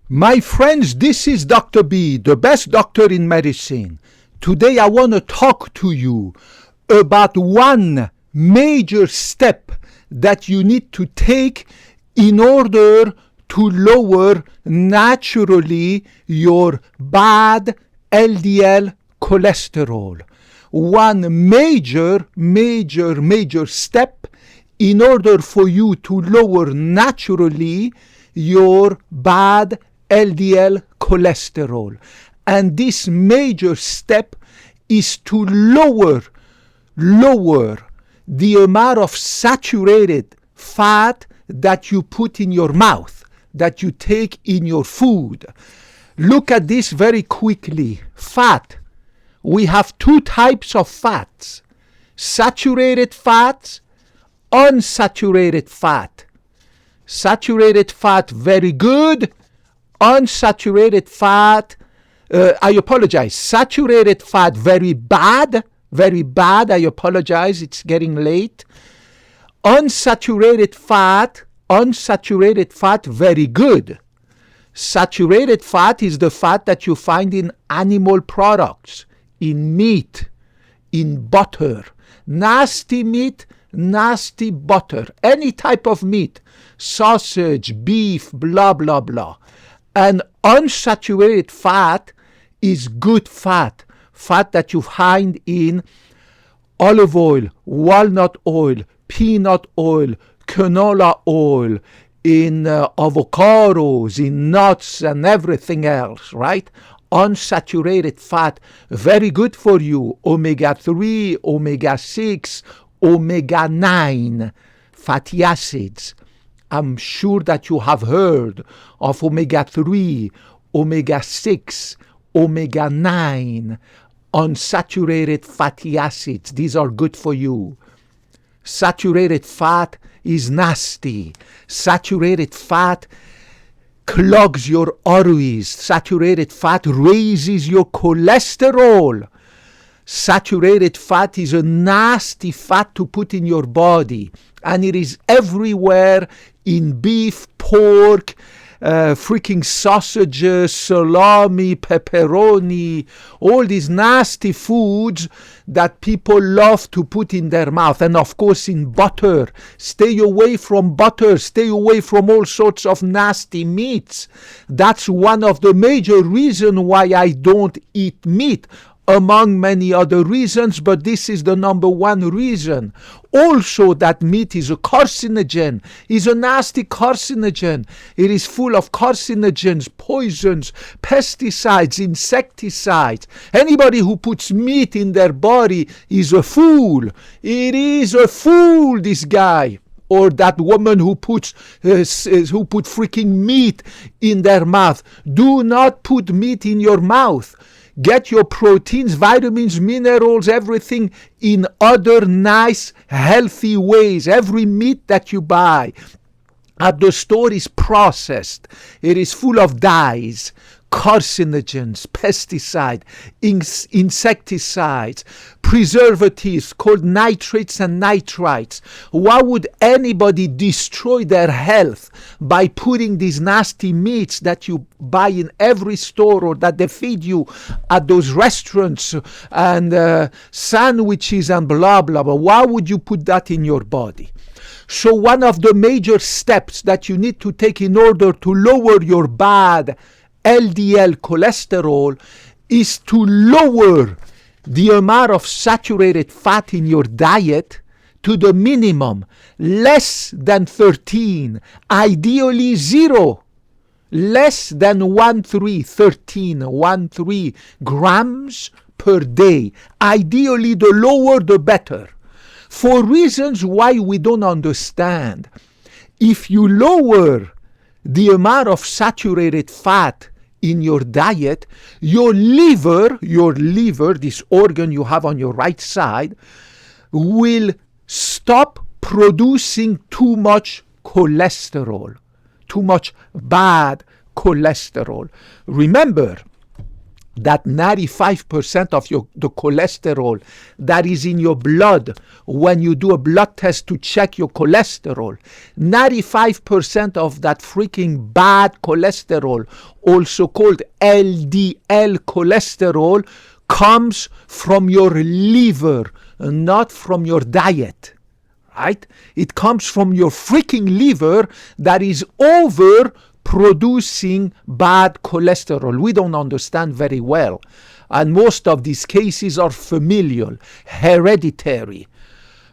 My friends, this is Dr. B, the best doctor in medicine. Today I want to talk to you about one major step that you need to take in order to lower naturally your bad LDL cholesterol. One major step in order for you to lower naturally your bad LDL cholesterol. And this major step is to lower the amount of saturated fat that you put in your mouth, that you take in your food. Look at this very quickly. Fat. We have two types of fats: saturated fats, unsaturated fat. Saturated fat, very good. Unsaturated fat, saturated fat, very bad, I apologize, it's getting late. Unsaturated fat, very good. Saturated fat is the fat that you find in animal products, in meat, in butter. Nasty meat, nasty butter, any type of meat, sausage, beef, blah, blah, blah. And unsaturated fat is good fat, fat that you find in olive oil, walnut oil, peanut oil, canola oil, in avocados, in nuts and everything else, right? Unsaturated fat, very good for you. Omega-3, omega-6, omega-9 fatty acids. I'm sure that you have heard of omega-3, omega-6, omega-9, unsaturated fatty acids. These are good for you. Saturated fat is nasty. Saturated fat clogs your arteries. Saturated fat raises your cholesterol. Saturated fat is a nasty fat to put in your body, and it is everywhere in beef, pork, freaking sausages, salami, pepperoni, all these nasty foods that people love to put in their mouth. And of course in butter. Stay away from butter. Stay away from all sorts of nasty meats. That's one of the major reasons why I don't eat meat, among many other reasons, but this is the number one reason. Also, that meat is a carcinogen, is a nasty carcinogen. It is full of carcinogens, poisons, pesticides, insecticides. Anybody who puts meat in their body is a fool. It is a fool, this guy. Or that woman who put freaking meat in their mouth. Do not put meat in your mouth. Get your proteins, vitamins, minerals, everything in other nice, healthy ways. Every meat that you buy at the store is processed. It is full of dyes, carcinogens, pesticides, insecticides, preservatives called nitrates and nitrites. Why would anybody destroy their health by putting these nasty meats that you buy in every store or that they feed you at those restaurants and sandwiches and blah, blah, blah? Why would you put that in your body? So one of the major steps that you need to take in order to lower your bad LDL cholesterol is to lower the amount of saturated fat in your diet to the minimum, less than 13, ideally 0, less than 13 grams per day. Ideally, the lower the better. For reasons why we don't understand. If you lower the amount of saturated fat in your diet, your liver, this organ you have on your right side, will stop producing too much cholesterol, too much bad cholesterol. Remember, that 95% of the cholesterol that is in your blood when you do a blood test to check your cholesterol, 95% of that freaking bad cholesterol, also called LDL cholesterol, comes from your liver, not from your diet, right? It comes from your freaking liver that is over producing bad cholesterol. We don't understand very well. And most of these cases are familial, hereditary.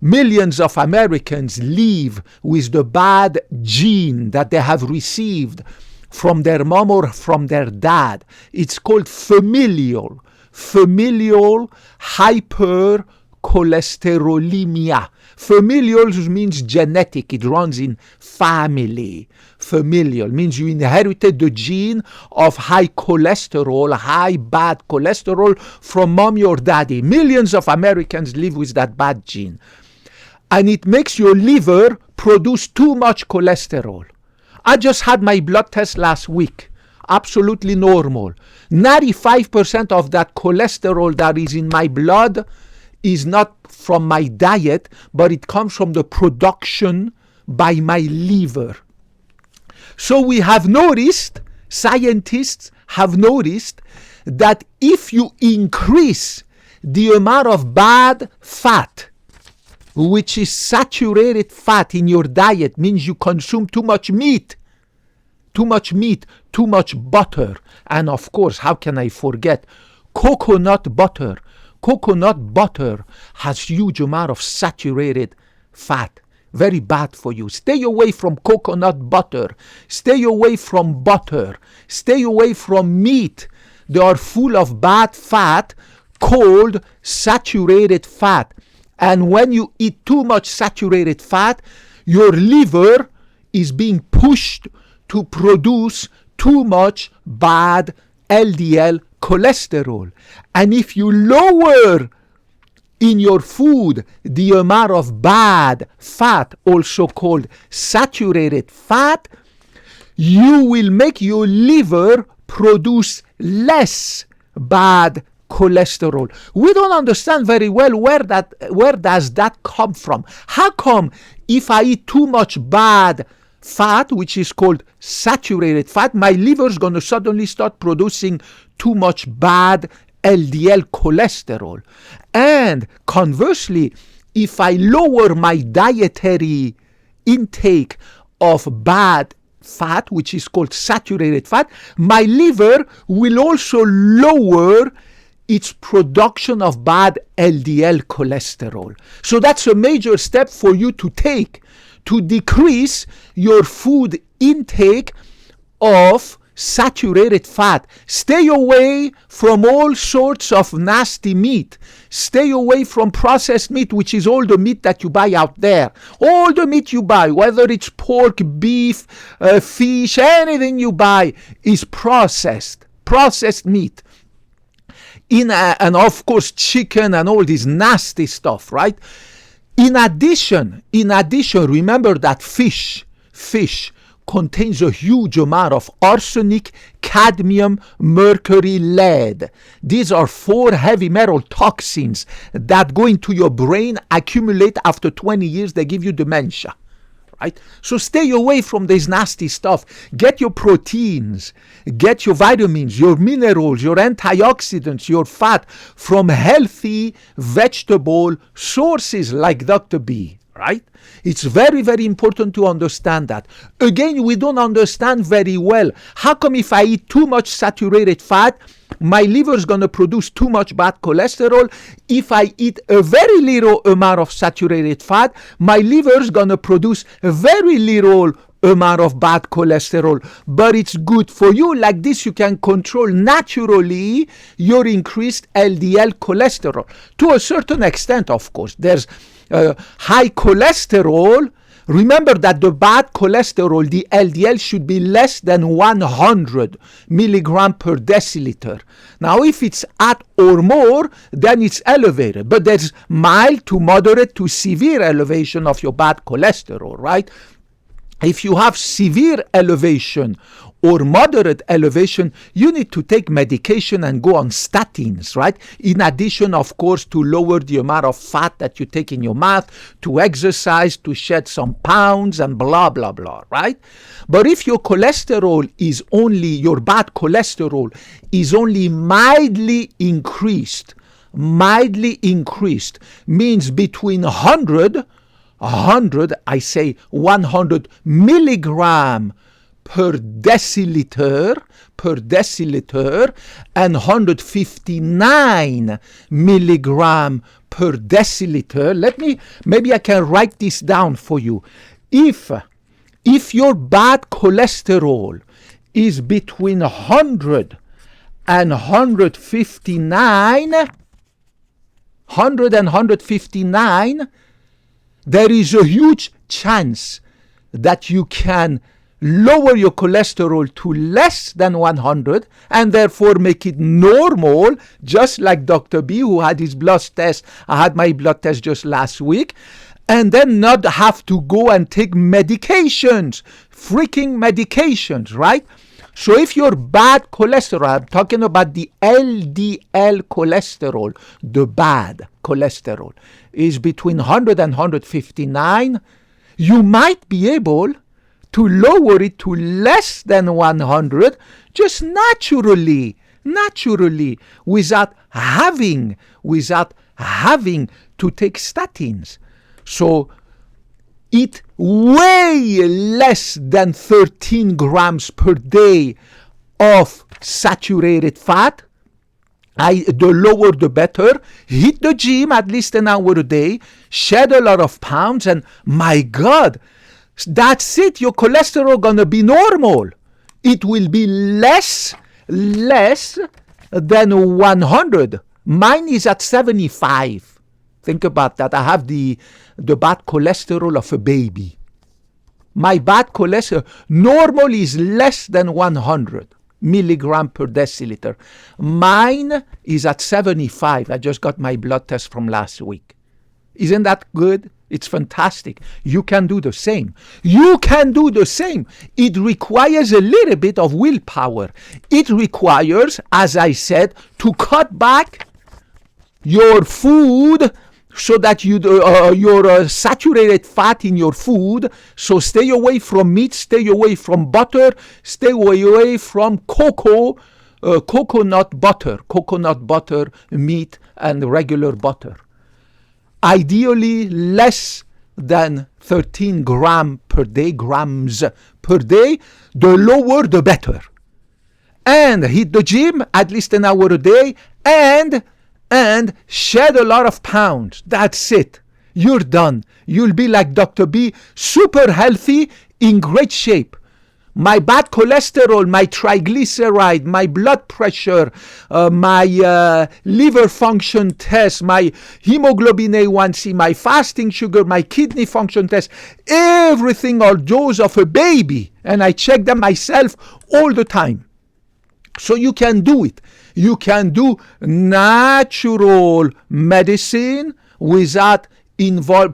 Millions of Americans live with the bad gene that they have received from their mom or from their dad. It's called familial hypercholesterolemia. Familial means genetic. It runs in family. Familial means you inherited the gene of high cholesterol, high bad cholesterol from mommy or daddy. Millions of Americans live with that bad gene. And it makes your liver produce too much cholesterol. I just had my blood test last week. Absolutely normal. 95% of that cholesterol that is in my blood is not from my diet, but it comes from the production by my liver. So we have noticed, scientists have noticed, that if you increase the amount of bad fat, which is saturated fat in your diet, means you consume too much meat, too much butter, and of course, how can I forget, coconut butter. Coconut butter has huge amount of saturated fat. Very bad for you. Stay away from coconut butter. Stay away from butter. Stay away from meat. They are full of bad fat called saturated fat. And when you eat too much saturated fat, your liver is being pushed to produce too much bad LDL cholesterol. And if you lower in your food the amount of bad fat, also called saturated fat, you will make your liver produce less bad cholesterol. We don't understand very well where does that come from. How come if I eat too much bad fat, which is called saturated fat, my liver is going to suddenly start producing too much bad LDL cholesterol? And conversely, if I lower my dietary intake of bad fat, which is called saturated fat, my liver will also lower its production of bad LDL cholesterol. So that's a major step for you to take to decrease your food intake of saturated fat. Stay away from all sorts of nasty meat. Stay away from processed meat, which is all the meat that you buy out there. All the meat you buy, whether it's pork, beef, fish, anything you buy is processed meat. And of course chicken and all this nasty stuff, right? In addition, remember that fish contains a huge amount of arsenic, cadmium, mercury, lead. These are 4 heavy metal toxins that go into your brain, accumulate after 20 years, they give you dementia. Right? So stay away from this nasty stuff. Get your proteins, get your vitamins, your minerals, your antioxidants, your fat from healthy vegetable sources like Dr. B. Right? It's very, very important to understand that. Again, we don't understand very well. How come if I eat too much saturated fat, my liver is going to produce too much bad cholesterol? If I eat a very little amount of saturated fat, my liver is going to produce a very little amount of bad cholesterol. But it's good for you. Like this, you can control naturally your increased LDL cholesterol. To a certain extent, of course. There's high cholesterol. Remember that the bad cholesterol, the LDL, should be less than 100 milligram per deciliter. Now, if it's at or more, then it's elevated. But there's mild to moderate to severe elevation of your bad cholesterol, right? If you have severe elevation or moderate elevation, you need to take medication and go on statins, right? In addition, of course, to lower the amount of fat that you take in your mouth, to exercise, to shed some pounds, and blah, blah, blah, right? But if your cholesterol is only, your bad cholesterol is only mildly increased, means between 100, I say 100 milligram per deciliter, and 159 milligram per deciliter. Maybe I can write this down for you. If your bad cholesterol is between 100 and 159, there is a huge chance that you can lower your cholesterol to less than 100 and therefore make it normal, just like Dr. B, who had his blood test. I had my blood test just last week, and then not have to go and take medications, freaking medications, right? So if your bad cholesterol, I'm talking about the LDL cholesterol, the bad cholesterol, is between 100 and 159, you might be able to lower it to less than 100 just naturally, without having to take statins. So eat way less than 13 grams per day of saturated fat. The lower the better. Hit the gym at least an hour a day. Shed a lot of pounds, and my God, that's it. Your cholesterol gonna be normal. It will be less than 100. Mine is at 75. Think about that. I have the bad cholesterol of a baby. My bad cholesterol normal is less than 100 milligram per deciliter. Mine is at 75. I just got my blood test from last week. Isn't that good? It's fantastic. You can do the same. It requires a little bit of willpower. It requires, as I said, to cut back your food so that your saturated fat in your food. So stay away from meat, stay away from butter, stay away from coconut butter, meat, and regular butter. Ideally less than 13 grams per day, the lower the better. And hit the gym at least an hour a day, and shed a lot of pounds. That's it. You're done. You'll be like Dr. B, super healthy, in great shape. My bad cholesterol, my triglyceride, my blood pressure, my liver function test, my hemoglobin A1C, my fasting sugar, my kidney function test, everything are those of a baby. And I check them myself all the time. So you can do it. You can do natural medicine without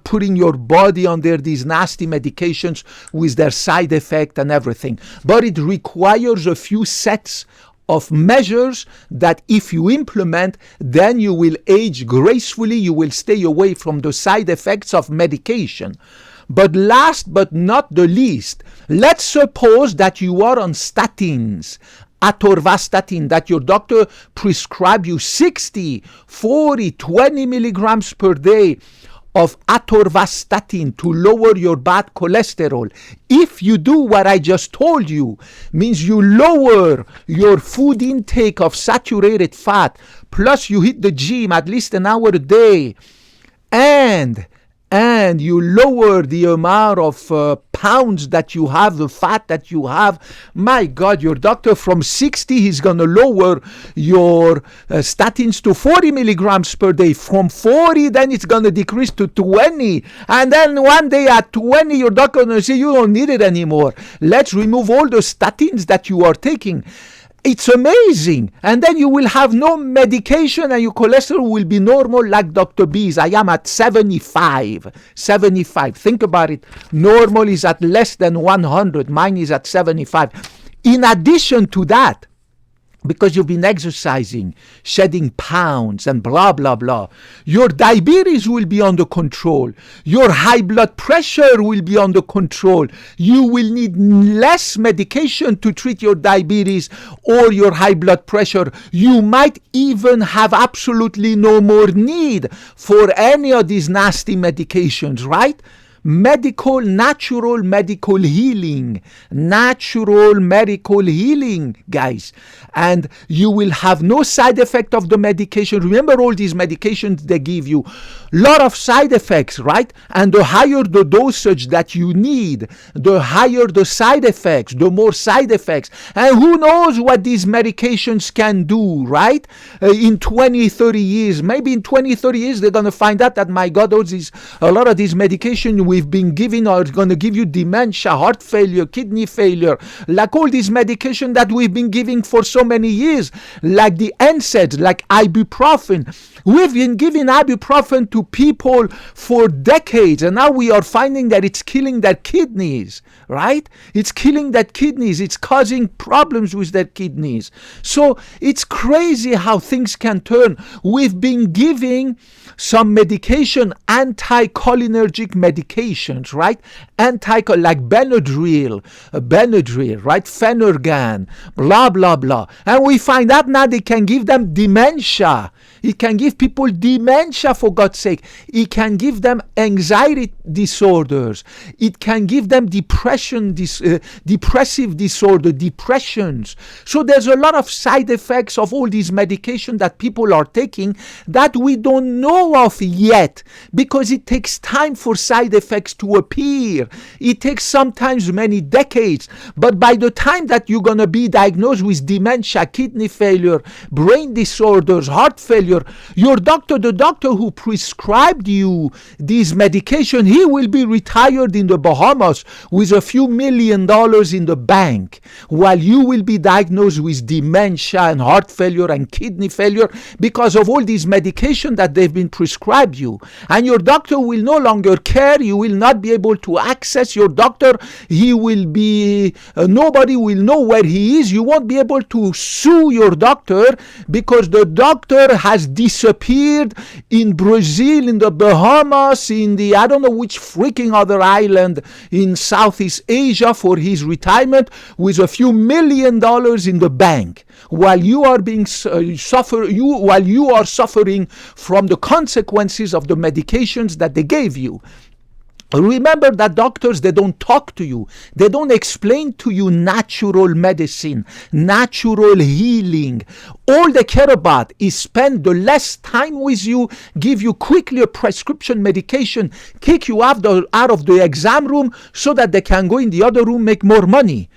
putting your body under these nasty medications with their side effect and everything. But it requires a few sets of measures that if you implement, then you will age gracefully. You will stay away from the side effects of medication. But last but not the least, let's suppose that you are on statins, atorvastatin, that your doctor prescribed you 60, 40, 20 milligrams per day of atorvastatin to lower your bad cholesterol. If you do what I just told you, means you lower your food intake of saturated fat, plus you hit the gym at least an hour a day, and you lower the amount of pounds that you have, the fat that you have, my God, your doctor from 60, he's going to lower your statins to 40 milligrams per day. From 40, then it's going to decrease to 20. And then one day at 20, your doctor is going to say, you don't need it anymore. Let's remove all the statins that you are taking. It's amazing. And then you will have no medication and your cholesterol will be normal like Dr. B's. I am at 75. Think about it. Normal is at less than 100. Mine is at 75. In addition to that, because you've been exercising, shedding pounds and blah, blah, blah, your diabetes will be under control. Your high blood pressure will be under control. You will need less medication to treat your diabetes or your high blood pressure. You might even have absolutely no more need for any of these nasty medications, right? Natural medical healing, guys. And you will have no side effect of the medication. Remember, all these medications they give you, lot of side effects, right? And the higher the dosage that you need, the higher the side effects, the more side effects. And who knows what these medications can do, right? In 20, 30 years, maybe in 20, 30 years, they're going to find out that, my God, a lot of these medications we've been giving are going to give you dementia, heart failure, kidney failure, like all these medications that we've been giving for so many years, like the NSAIDs, like ibuprofen. We've been giving ibuprofen to people for decades, and now we are finding that it's killing their kidneys, right? It's killing their kidneys. It's causing problems with their kidneys. So it's crazy how things can turn. We've been giving some medication, anticholinergic medications, right? Like Benadryl, right? Phenergan, blah, blah, blah. And we find out now they can give them dementia. It can give people dementia, for God's sake. It can give them anxiety disorders. It can give them depressive disorder, depressions. So there's a lot of side effects of all these medications that people are taking that we don't know of yet, because it takes time for side effects to appear. It takes sometimes many decades. But by the time that you're going to be diagnosed with dementia, kidney failure, brain disorders, heart failure, your doctor, the doctor who prescribed you these medication, he will be retired in the Bahamas with a few $1 million in the bank, while you will be diagnosed with dementia and heart failure and kidney failure because of all these medication that they've been prescribed you. And your doctor will no longer care. You will not be able to access your doctor. He will be, nobody will know where he is. You won't be able to sue your doctor because the doctor has disappeared in Brazil, in the Bahamas, in the I don't know which freaking other island in Southeast Asia for his retirement with a few $1 million in the bank, while you are being while you are suffering from the consequences of the medications that they gave you. Remember that doctors, they don't talk to you. They don't explain to you natural medicine, natural healing. All they care about is spend the less time with you, give you quickly a prescription medication, kick you out of the exam room so that they can go in the other room, make more money.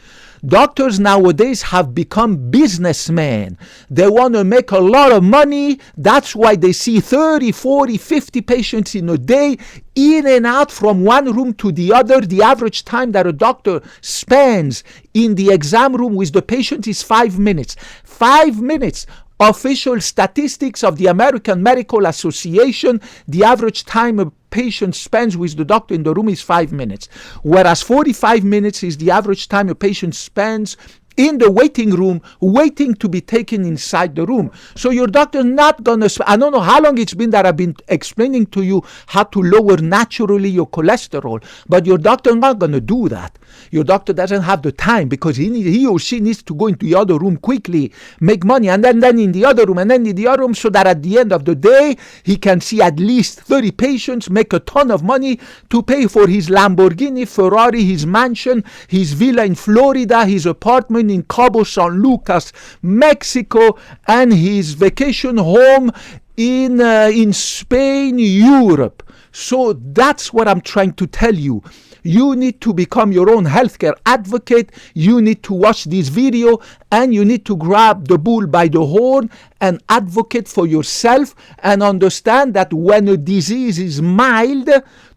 Doctors nowadays have become businessmen. They want to make a lot of money. That's why they see 30, 40, 50 patients in a day, in and out from one room to the other. The average time that a doctor spends in the exam room with the patient is 5 minutes. 5 minutes. Official statistics of the American Medical Association, the average time a patient spends with the doctor in the room is 5 minutes, whereas 45 minutes is the average time a patient spends in the waiting room, waiting to be taken inside the room. So your doctor not gonna, I don't know how long it's been that I've been explaining to you how to lower naturally your cholesterol, but your doctor not gonna do that. Your doctor doesn't have the time because he or she needs to go into the other room quickly, make money, and then in the other room, and then in the other room, so that at the end of the day, he can see at least 30 patients, make a ton of money to pay for his Lamborghini, Ferrari, his mansion, his villa in Florida, his apartment in Cabo San Lucas, Mexico, and his vacation home in Spain, Europe. So that's what I'm trying to tell you. You need to become your own healthcare advocate. You need to watch this video and you need to grab the bull by the horn and advocate for yourself and understand that when a disease is mild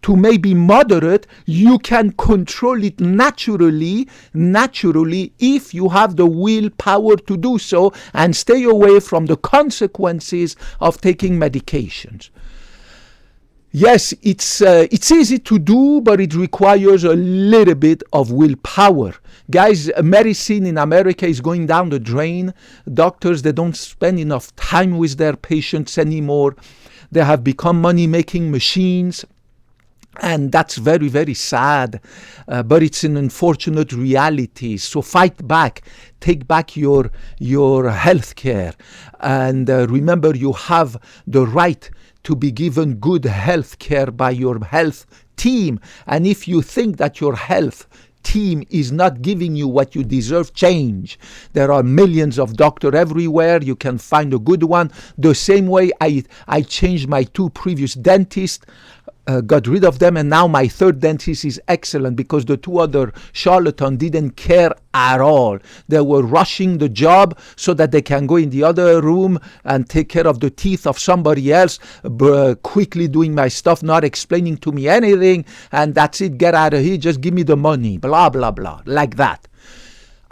to maybe moderate, you can control it naturally if you have the willpower to do so and stay away from the consequences of taking medications. Yes, it's easy to do, but it requires a little bit of willpower. Guys, medicine in America is going down the drain. Doctors, they don't spend enough time with their patients anymore. They have become money-making machines. And that's very, very sad, but it's an unfortunate reality. So fight back, take back your health care, and remember, you have the right to be given good health care by your health team. And if you think that your health team is not giving you what you deserve, change. There are millions of doctors everywhere. You can find a good one. The same way I changed my 2 previous dentists, got rid of them, and now my 3rd dentist is excellent because the 2 other charlatans didn't care at all. They were rushing the job so that they can go in the other room and take care of the teeth of somebody else, quickly doing my stuff, not explaining to me anything, and that's it, get out of here, just give me the money, blah, blah, blah, like that.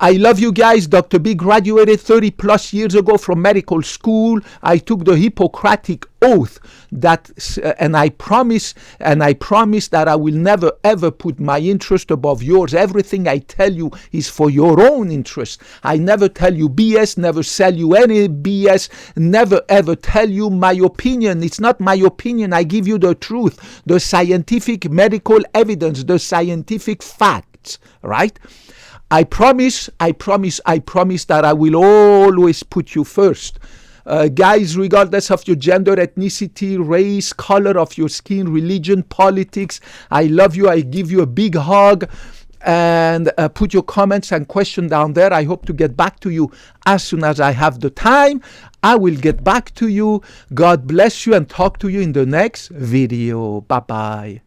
I love you guys. Dr. B graduated 30 plus years ago from medical school. I took the Hippocratic oath and I promise that I will never ever put my interest above yours. Everything I tell you is for your own interest. I never tell you BS, never sell you any BS, never ever tell you my opinion. It's not my opinion. I give you the truth, the scientific medical evidence, the scientific facts, right? I promise that I will always put you first. Guys, regardless of your gender, ethnicity, race, color of your skin, religion, politics, I love you. I give you a big hug. And put your comments and questions down there. I hope to get back to you as soon as I have the time. I will get back to you. God bless you and talk to you in the next video. Bye-bye.